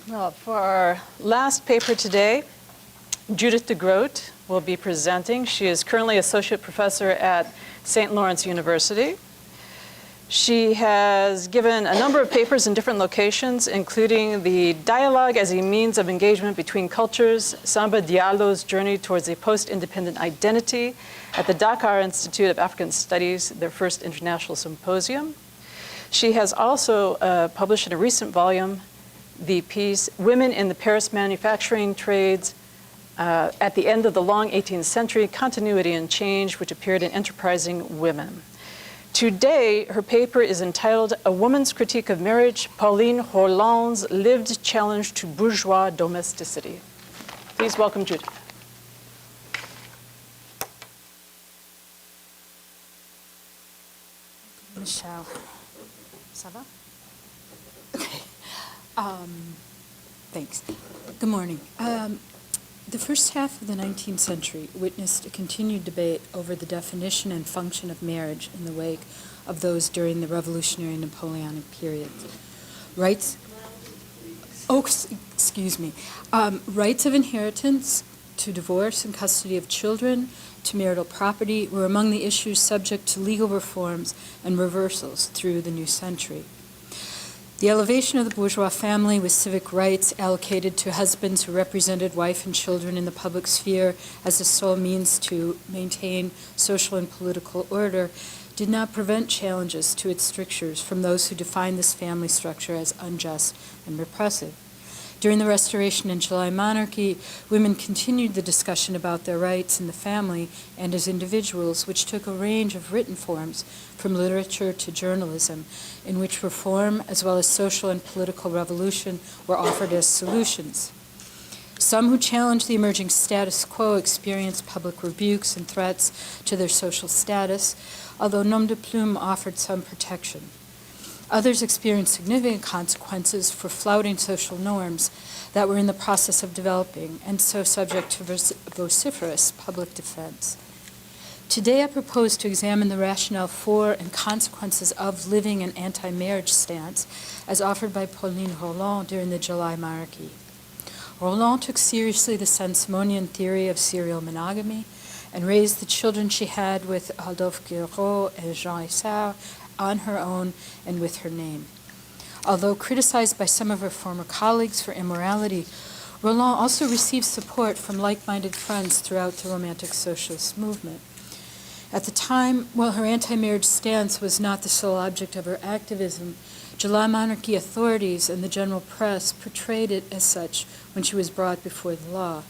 Well, for our last paper today, Judith DeGroat will be presenting. She is currently Associate Professor at St. Lawrence University. She has given a number of papers in different locations, including the Dialogue as a Means of Engagement Between Cultures, Samba Diallo's Journey Towards a Post-Independent Identity at the Dakar Institute of African Studies, their first international symposium. She has also published in a recent volume the piece, Women in the Paris Manufacturing Trades at the End of the Long 18th Century, Continuity and Change, which appeared in Enterprising Women. Today, her paper is entitled A Woman's Critique of Marriage, Pauline Roland's Lived Challenge to Bourgeois Domesticity. Please welcome Judith. Michelle, ça va? Okay. Thanks. Good morning. The first half of the 19th century witnessed a continued debate over the definition and function of marriage in the wake of those during the revolutionary Napoleonic period. Rights of inheritance, to divorce and custody of children, to marital property were among the issues subject to legal reforms and reversals through the new century. The elevation of the bourgeois family with civic rights allocated to husbands who represented wife and children in the public sphere as the sole means to maintain social and political order did not prevent challenges to its strictures from those who defined this family structure as unjust and repressive. During the Restoration and July monarchy, women continued the discussion about their rights in the family and as individuals, which took a range of written forms from literature to journalism, in which reform as well as social and political revolution were offered as solutions. Some who challenged the emerging status quo experienced public rebukes and threats to their social status, although nom de plume offered some protection. Others experienced significant consequences for flouting social norms that were in the process of developing and so subject to vociferous public defense. Today I propose to examine the rationale for and consequences of living an anti-marriage stance as offered by Pauline Roland during the July monarchy. Roland took seriously the Saint-Simonian theory of serial monogamy and raised the children she had with Adolphe Guiraud and Jean Essard on her own and with her name. Although criticized by some of her former colleagues for immorality, Roland also received support from like-minded friends throughout the Romantic Socialist movement. At the time, while her anti-marriage stance was not the sole object of her activism, July monarchy authorities and the general press portrayed it as such when she was brought before the law.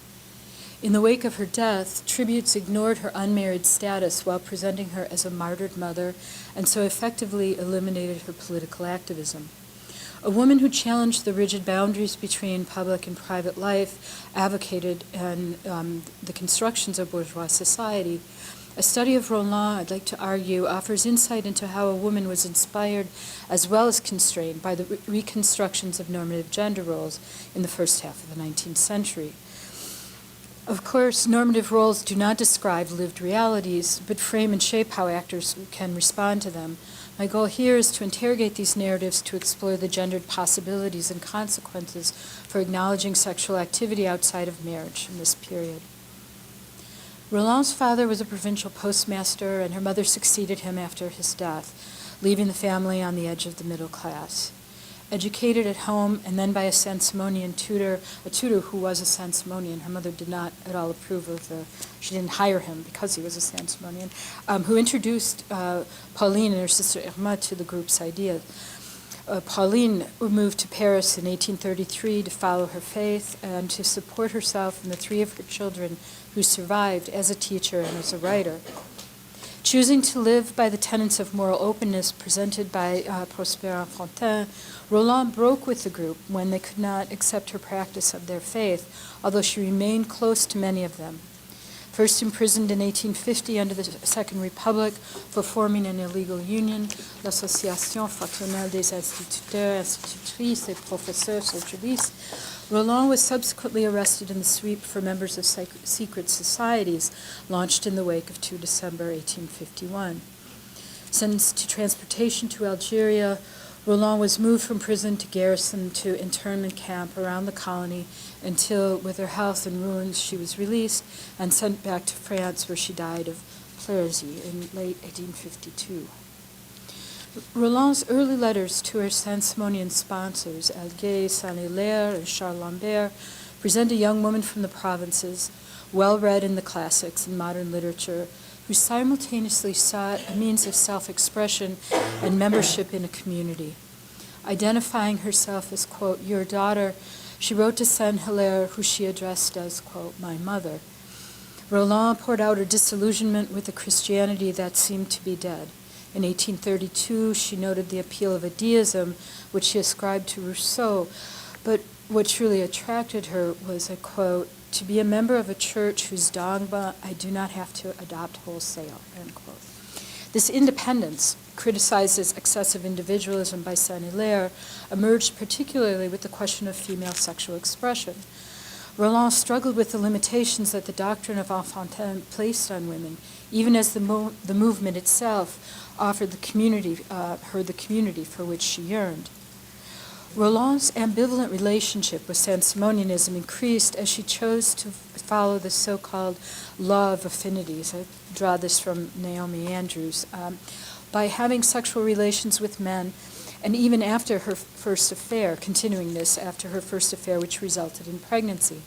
In the wake of her death, tributes ignored her unmarried status while presenting her as a martyred mother, and so effectively eliminated her political activism. A woman who challenged the rigid boundaries between public and private life, advocated the constructions of bourgeois society. A study of Roland, I'd like to argue, offers insight into how a woman was inspired as well as constrained by the reconstructions of normative gender roles in the first half of the 19th century. Of course, normative roles do not describe lived realities, but frame and shape how actors can respond to them. My goal here is to interrogate these narratives to explore the gendered possibilities and consequences for acknowledging sexual activity outside of marriage in this period. Roland's father was a provincial postmaster, and her mother succeeded him after his death, leaving the family on the edge of the middle class. Educated at home and then by a Saint-Simonian tutor, a tutor who was a Saint-Simonian. Her mother did not at all approve of she didn't hire him because he was a Saint-Simonian, who introduced Pauline and her sister Irma to the group's ideas. Pauline moved to Paris in 1833 to follow her faith and to support herself and the three of her children who survived as a teacher and as a writer. Choosing to live by the tenets of moral openness presented by Prosper Enfantin, Roland broke with the group when they could not accept her practice of their faith, although she remained close to many of them. First imprisoned in 1850 under the Second Republic for forming an illegal union, l'Association Fraternelle des Instituteurs, Institutrices et Professeurs Socialistes, Roland was subsequently arrested in the sweep for members of secret societies launched in the wake of 2 December 1851. Sentenced to transportation to Algeria, Roland was moved from prison to garrison to internment camp around the colony until, with her health in ruins, she was released and sent back to France, where she died of pleurisy in late 1852. Roland's early letters to her Saint-Simonian sponsors, Alguet, Saint-Hilaire, and Charles Lambert, present a young woman from the provinces, well-read in the classics and modern literature, who simultaneously sought a means of self-expression and membership in a community. Identifying herself as, quote, your daughter, she wrote to Saint-Hilaire, who she addressed as, quote, my mother. Roland poured out her disillusionment with a Christianity that seemed to be dead. In 1832, she noted the appeal of a deism, which she ascribed to Rousseau, but what truly attracted her was a, quote, to be a member of a church whose dogma I do not have to adopt wholesale, end quote. This independence, criticized as excessive individualism by Saint-Hilaire, emerged particularly with the question of female sexual expression. Roland struggled with the limitations that the doctrine of enfantin placed on women, even as the movement itself offered her the community for which she yearned. Roland's ambivalent relationship with Saint-Simonianism increased as she chose to follow the so-called law of affinities. I draw this from Naomi Andrews. By having sexual relations with men, and even after her first affair, continuing this after her first affair, which resulted in pregnancy.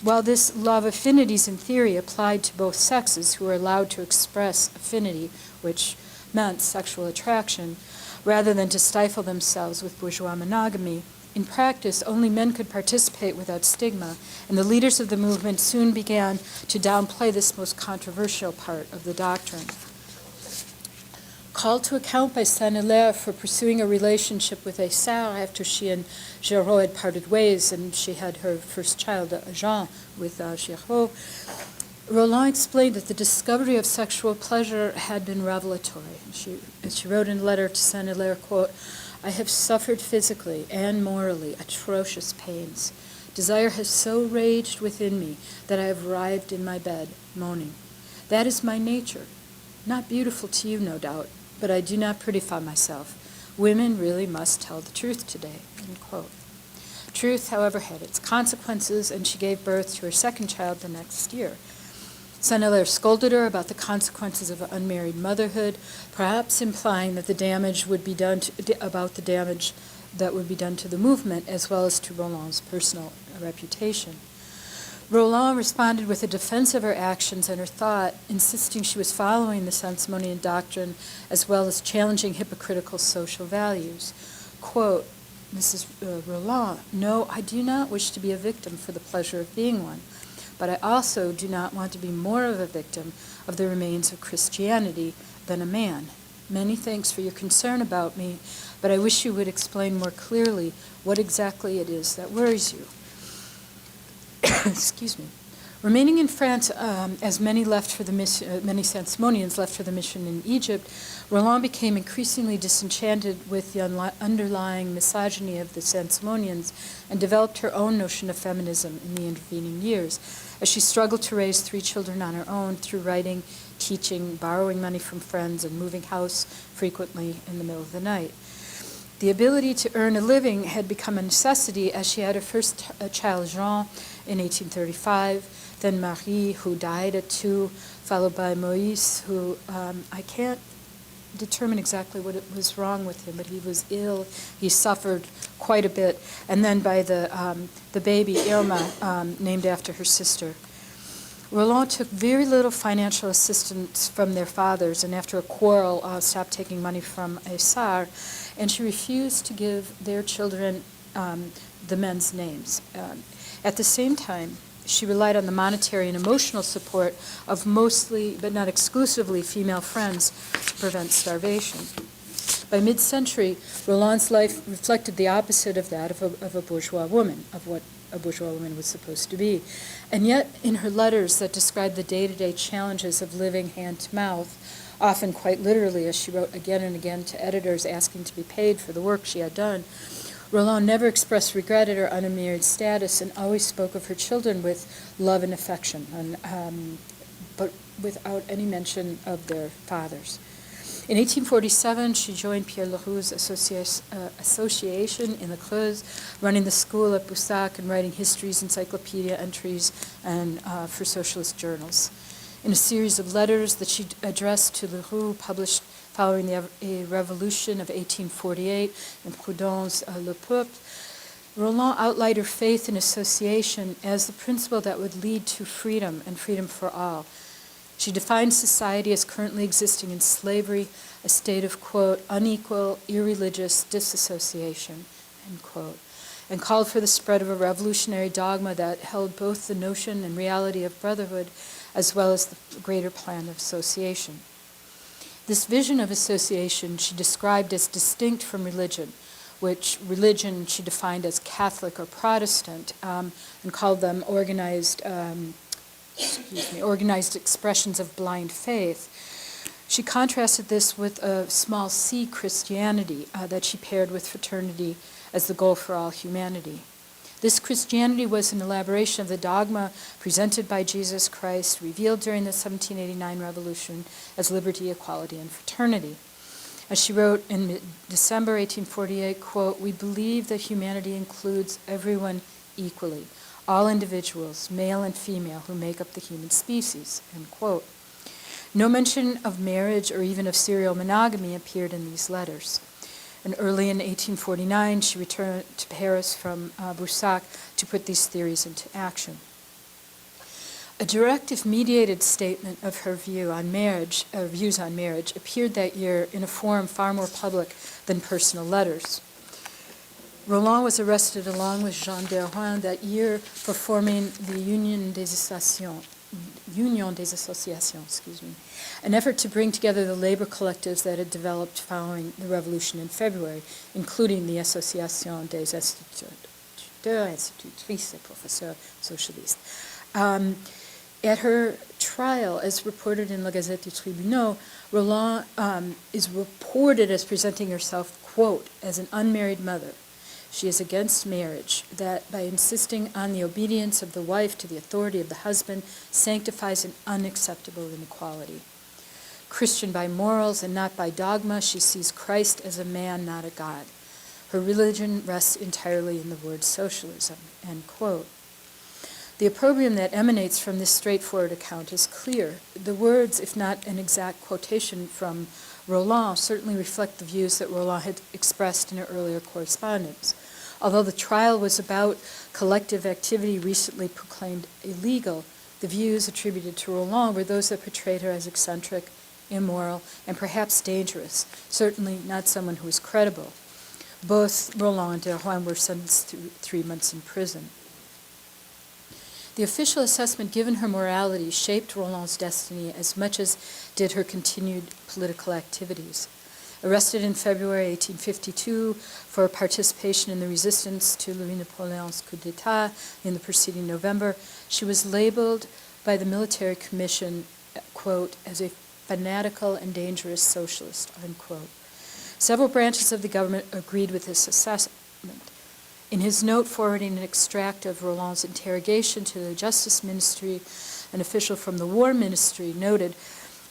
While this law of affinities in theory applied to both sexes, who were allowed to express affinity, which meant sexual attraction, rather than to stifle themselves with bourgeois monogamy, in practice, only men could participate without stigma, and the leaders of the movement soon began to downplay this most controversial part of the doctrine. Called to account by Saint-Hilaire for pursuing a relationship with a sœur after she and Giraud had parted ways, and she had her first child, Jean, with Giraud, Roland explained that the discovery of sexual pleasure had been revelatory. She wrote in a letter to Saint-Hilaire, quote, I have suffered physically and morally atrocious pains. Desire has so raged within me that I have writhed in my bed, moaning. That is my nature. Not beautiful to you, no doubt, but I do not prettify myself. Women really must tell the truth today, end quote. Truth, however, had its consequences, and she gave birth to her second child the next year. Saint-Hilaire scolded her about the consequences of unmarried motherhood, perhaps implying that the damage would be done about the damage that would be done to the movement as well as to Roland's personal reputation. Roland responded with a defense of her actions and her thought, insisting she was following the Saint-Simonian doctrine as well as challenging hypocritical social values. Quote, Mrs. Roland, no, I do not wish to be a victim for the pleasure of being one, but I also do not want to be more of a victim of the remains of Christianity than a man. Many thanks for your concern about me, but I wish you would explain more clearly what exactly it is that worries you. Excuse me. Remaining in France, as many many Saint-Simonians left for the mission in Egypt, Roland became increasingly disenchanted with the underlying misogyny of the Saint-Simonians and developed her own notion of feminism in the intervening years, as she struggled to raise 3 children on her own through writing, teaching, borrowing money from friends, and moving house frequently in the middle of the night. The ability to earn a living had become a necessity as she had her first child, Jean, in 1835, then Marie, who died at 2, followed by Moïse, who I can't determine exactly what was wrong with him, but he was ill, he suffered quite a bit, and then by the baby, Irma, named after her sister. Roland took very little financial assistance from their fathers, and after a quarrel, stopped taking money from a sœur, and she refused to give their children the men's names. At the same time, she relied on the monetary and emotional support of mostly, but not exclusively, female friends to prevent starvation. By mid-century, Roland's life reflected the opposite of that of a bourgeois woman, of what a bourgeois woman was supposed to be. And yet, in her letters that describe the day-to-day challenges of living hand-to-mouth, often quite literally, as she wrote again and again to editors asking to be paid for the work she had done, Roland never expressed regret at her unmarried status and always spoke of her children with love and affection, but without any mention of their fathers. In 1847, she joined Pierre Leroux's association in the Creuse, running the school at Boussac and writing histories, encyclopedia entries, and for socialist journals. In a series of letters that she addressed to Leroux, published following the revolution of 1848 in Proudhon's Le Peuple, Roland outlined her faith in association as the principle that would lead to freedom and freedom for all. She defined society as currently existing in slavery, a state of, quote, unequal, irreligious disassociation, end quote, and called for the spread of a revolutionary dogma that held both the notion and reality of brotherhood as well as the greater plan of association. This vision of association she described as distinct from religion, which religion she defined as Catholic or Protestant, and called them organized expressions of blind faith. She contrasted this with a small c Christianity that she paired with fraternity as the goal for all humanity. This Christianity was an elaboration of the dogma presented by Jesus Christ, revealed during the 1789 revolution as liberty, equality, and fraternity. As she wrote in December 1848, quote, "We believe that humanity includes everyone equally, all individuals, male and female, who make up the human species," end quote. No mention of marriage or even of serial monogamy appeared in these letters. And early in 1849, she returned to Paris from Boussac to put these theories into action. A direct, if mediated, statement of her views on marriage appeared that year in a forum far more public than personal letters. Roland was arrested along with Jean DeGroat that year for forming the Union des Associations, an effort to bring together the labor collectives that had developed following the revolution in February, including the Association des Instituteurs, Institutrices et Professeurs Socialistes. At her trial, as reported in La Gazette du Tribunal, Roland is reported as presenting herself, quote, as an unmarried mother. She is against marriage, that by insisting on the obedience of the wife to the authority of the husband sanctifies an unacceptable inequality. Christian by morals and not by dogma, she sees Christ as a man, not a God. Her religion rests entirely in the word socialism, end quote. The opprobrium that emanates from this straightforward account is clear. The words, if not an exact quotation from Roland, certainly reflect the views that Roland had expressed in her earlier correspondence. Although the trial was about collective activity recently proclaimed illegal, the views attributed to Roland were those that portrayed her as eccentric, immoral, and perhaps dangerous, certainly not someone who was credible. Both Roland and DeGroat were sentenced to 3 months in prison. The official assessment given her morality shaped Roland's destiny as much as did her continued political activities. Arrested in February 1852 for participation in the resistance to Louis Napoleon's coup d'etat in the preceding November, she was labeled by the military commission, quote, as a fanatical and dangerous socialist, unquote. Several branches of the government agreed with this assessment. In his note forwarding an extract of Roland's interrogation to the Justice Ministry, an official from the War Ministry noted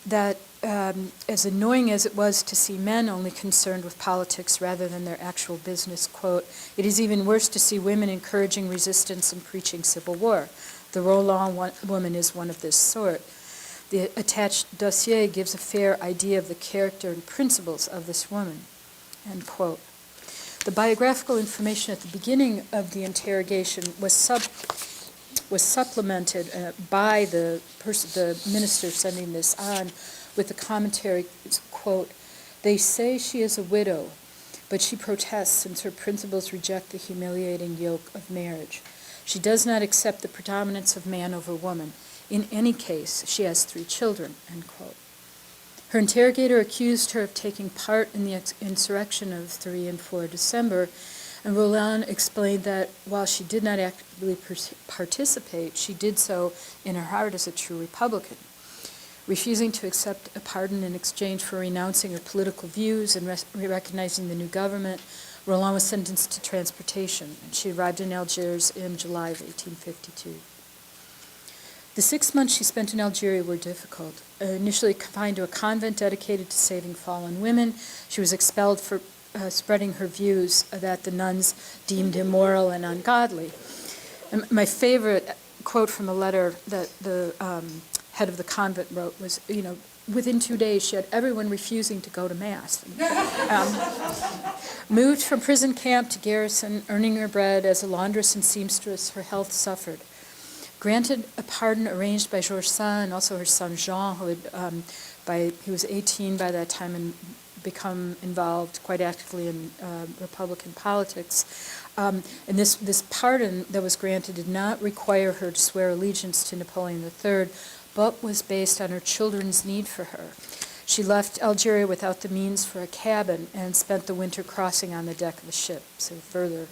that as annoying as it was to see men only concerned with politics rather than their actual business, quote, "It is even worse to see women encouraging resistance and preaching civil war. The Roland woman is one of this sort." The attached dossier gives a fair idea of the character and principles of this woman, end quote. The biographical information at the beginning of the interrogation was supplemented by the minister sending this on with the commentary, quote, "They say she is a widow, but she protests since her principles reject the humiliating yoke of marriage. She does not accept the predominance of man over woman. In any case, she has 3 children," end quote. Her interrogator accused her of taking part in the insurrection of 3 and 4 December, and Roland explained that while she did not actively participate, she did so in her heart as a true Republican. Refusing to accept a pardon in exchange for renouncing her political views and recognizing the new government, Roland was sentenced to transportation, and she arrived in Algiers in July of 1852. The 6 months she spent in Algeria were difficult. Initially confined to a convent dedicated to saving fallen women, she was expelled for spreading her views that the nuns deemed immoral and ungodly. And my favorite quote from a letter that the head of the convent wrote was, within 2 days she had everyone refusing to go to Mass. Moved from prison camp to garrison, earning her bread as a laundress and seamstress, her health suffered. Granted a pardon arranged by Georges Sand and also her son Jean, who had, he was 18 by that time and become involved quite actively in Republican politics. And this pardon that was granted did not require her to swear allegiance to Napoleon III, but was based on her children's need for her. She left Algeria without the means for a cabin and spent the winter crossing on the deck of a ship, so further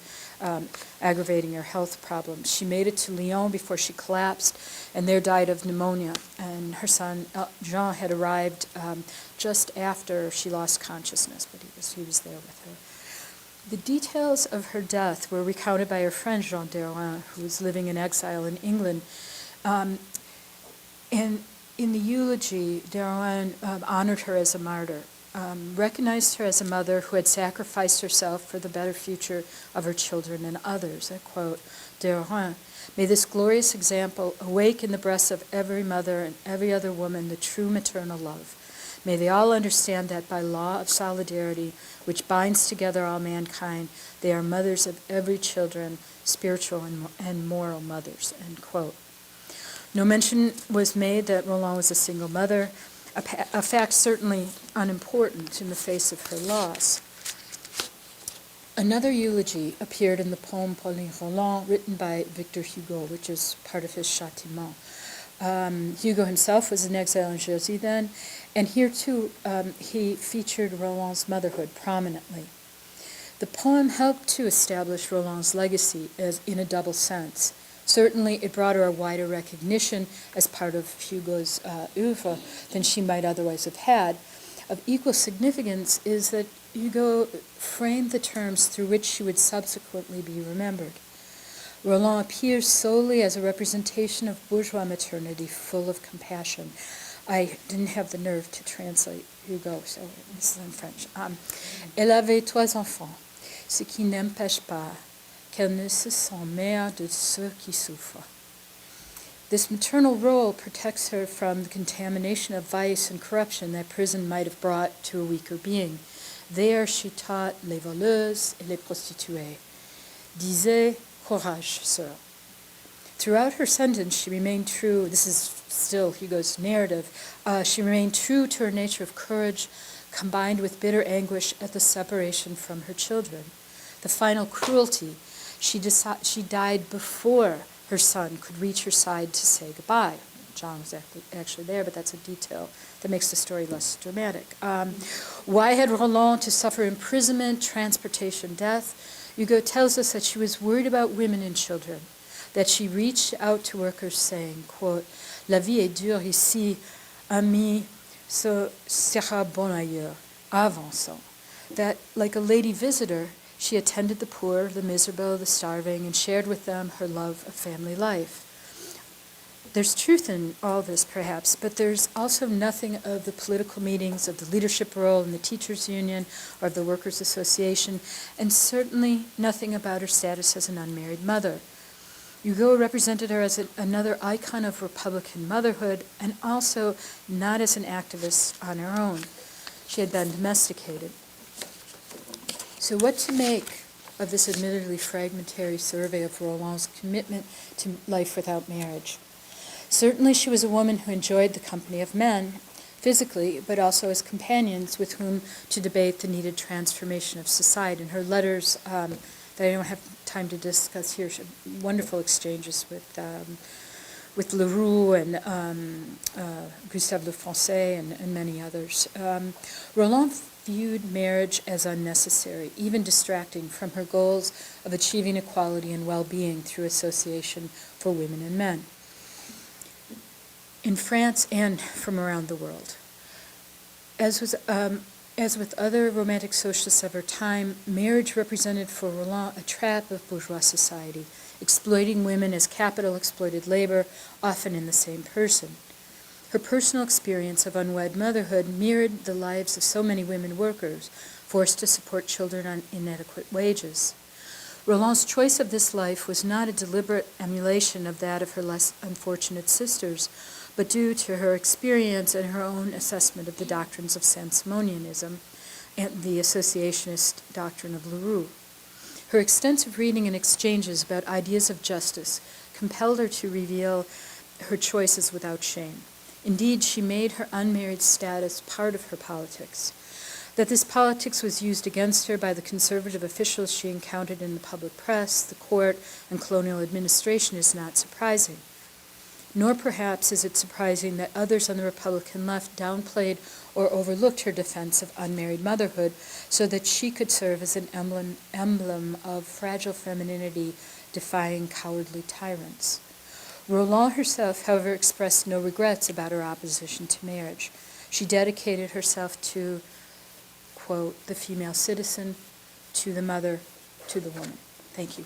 aggravating her health problems. She made it to Lyon before she collapsed and there died of pneumonia. And her son Jean had arrived just after she lost consciousness, but he was there with her. The details of her death were recounted by her friend Jean Deroin, who was living in exile in England. And in the eulogy, Deroin honored her as a martyr, recognized her as a mother who had sacrificed herself for the better future of her children and others. I quote Deroin, "May this glorious example awake in the breasts of every mother and every other woman the true maternal love. May they all understand that by law of solidarity, which binds together all mankind, they are mothers of every children, spiritual and moral mothers." End quote. No mention was made that Roland was a single mother, a fact certainly unimportant in the face of her loss. Another eulogy appeared in the poem Pauline Roland, written by Victor Hugo, which is part of his Châtiment. Hugo himself was in exile in Jersey then, and here too he featured Roland's motherhood prominently. The poem helped to establish Roland's legacy as in a double sense. Certainly, it brought her a wider recognition as part of Hugo's oeuvre than she might otherwise have had. Of equal significance is that Hugo framed the terms through which she would subsequently be remembered. Roland appears solely as a representation of bourgeois maternity, full of compassion. I didn't have the nerve to translate Hugo, so this is in French. Elle avait 3 enfants, ce qui n'empêche pas qu'elle ne se sent mère de ceux qui souffrent. This maternal role protects her from the contamination of vice and corruption that prison might have brought to a weaker being. There she taught les voleuses et les prostituées. Disait, courage, sœur. Throughout her sentence, she remained true, this is still Hugo's narrative, she remained true to her nature of courage, combined with bitter anguish at the separation from her children. The final cruelty, she died before her son could reach her side to say goodbye. John was actually there, but that's a detail that makes the story less dramatic. Why had Roland to suffer imprisonment, transportation, death? Hugo tells us that she was worried about women and children, that she reached out to workers saying, quote, "La vie est dure ici, ami, ce sera bon ailleurs, avançons." That, like a lady visitor, she attended the poor, the miserable, the starving, and shared with them her love of family life. There's truth in all this, perhaps, but there's also nothing of the political meetings, of the leadership role in the teachers' union, or of the workers' association, and certainly nothing about her status as an unmarried mother. Hugo represented her as another icon of Republican motherhood, and also not as an activist on her own. She had been domesticated. So what to make of this admittedly fragmentary survey of Roland's commitment to life without marriage? Certainly she was a woman who enjoyed the company of men, physically, but also as companions with whom to debate the needed transformation of society. In her letters, that I don't have time to discuss here, she had wonderful exchanges with Leroux and Gustave Lefrançais and many others. Roland viewed marriage as unnecessary, even distracting from her goals of achieving equality and well-being through association for women and men. In France and from around the world. As was As with other romantic socialists of her time, marriage represented for Roland a trap of bourgeois society, exploiting women as capital exploited labor, often in the same person. Her personal experience of unwed motherhood mirrored the lives of so many women workers, forced to support children on inadequate wages. Roland's choice of this life was not a deliberate emulation of that of her less unfortunate sisters, but due to her experience and her own assessment of the doctrines of Saint-Simonianism and the associationist doctrine of Leroux. Her extensive reading and exchanges about ideas of justice compelled her to reveal her choices without shame. Indeed, she made her unmarried status part of her politics. That this politics was used against her by the conservative officials she encountered in the public press, the court, and colonial administration is not surprising. Nor perhaps is it surprising that others on the Republican left downplayed or overlooked her defense of unmarried motherhood so that she could serve as an emblem of fragile femininity defying cowardly tyrants. Roland herself, however, expressed no regrets about her opposition to marriage. She dedicated herself to, quote, the female citizen, to the mother, to the woman. Thank you.